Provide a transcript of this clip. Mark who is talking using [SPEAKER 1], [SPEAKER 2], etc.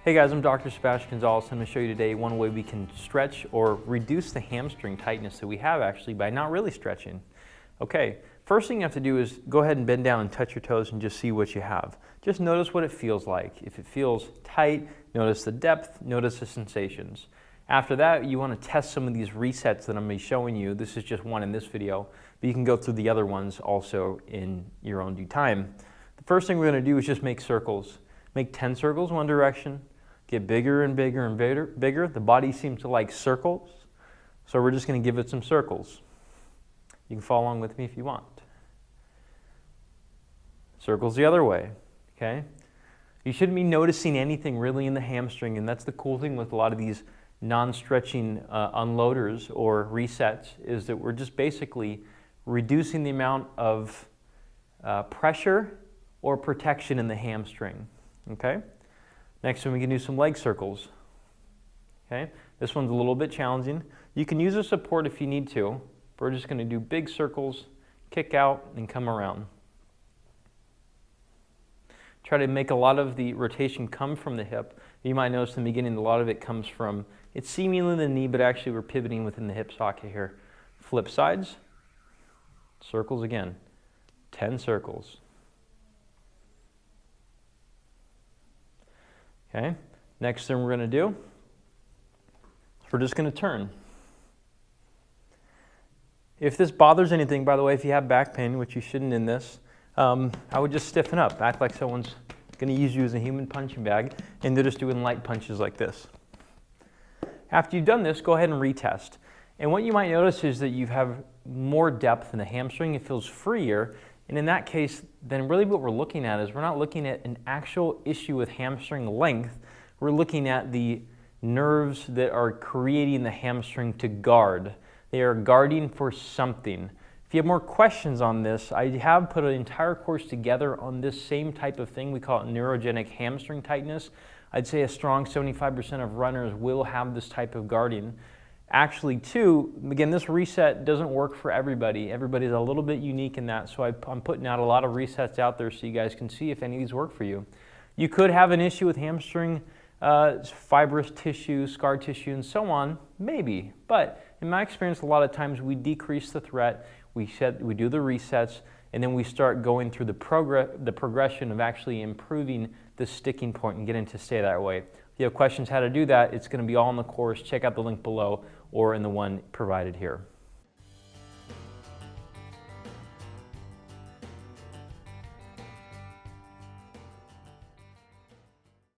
[SPEAKER 1] Hey guys, I'm Dr. Sebastian Gonzalez. I'm going to show you today one way we can stretch or reduce the hamstring tightness that we have actually by not really stretching. Okay, first thing you have to do is go ahead and bend down and touch your toes and just see what you have. Just notice what it feels like. If it feels tight, notice the depth, notice the sensations. After that, you want to test some of these resets that I'm going to be showing you. This is just one in this video, but you can go through the other ones also in your own due time. The first thing we're going to do is just make circles. Make 10 circles one direction. Get bigger and bigger and bigger. The body seems to like circles, so we're just going to give it some circles. You can follow along with me if you want. Circles the other way, okay? You shouldn't be noticing anything really in the hamstring, and that's the cool thing with a lot of these non-stretching unloaders or resets, is that we're just basically reducing the amount of pressure or protection in the hamstring, okay? Next one, we can do some leg circles. Okay, this one's a little bit challenging. You can use a support if you need to. We're just going to do big circles, kick out, and come around. Try to make a lot of the rotation come from the hip. You might notice in the beginning a lot of it comes from, it's seemingly the knee, but actually we're pivoting within the hip socket here. Flip sides, circles again, 10 circles. Okay, next thing we're going to do, we're just going to turn. If this bothers anything, by the way, if you have back pain, which you shouldn't in this, I would just stiffen up. Act like someone's going to use you as a human punching bag, and they're just doing light punches like this. After you've done this, go ahead and retest. And what you might notice is that you have more depth in the hamstring. It feels freer. And in that case, then really what we're looking at is we're not looking at an actual issue with hamstring length. We're looking at the nerves that are creating the hamstring to guard. They are guarding for something. If you have more questions on this, I have put an entire course together on this same type of thing. We call it neurogenic hamstring tightness. I'd say a strong 75% of runners will have this type of guarding. Actually, too, again, this reset doesn't work for everybody. Everybody's a little bit unique in that, so I'm putting out a lot of resets out there so you guys can see if any of these work for you. You could have an issue with hamstring, fibrous tissue, scar tissue, and so on, maybe. But in my experience, a lot of times we decrease the threat, we do the resets, and then we start going through the progression of actually improving the sticking point and getting to stay that way. If you have questions how to do that, it's going to be all in the course. Check out the link below or in the one provided here.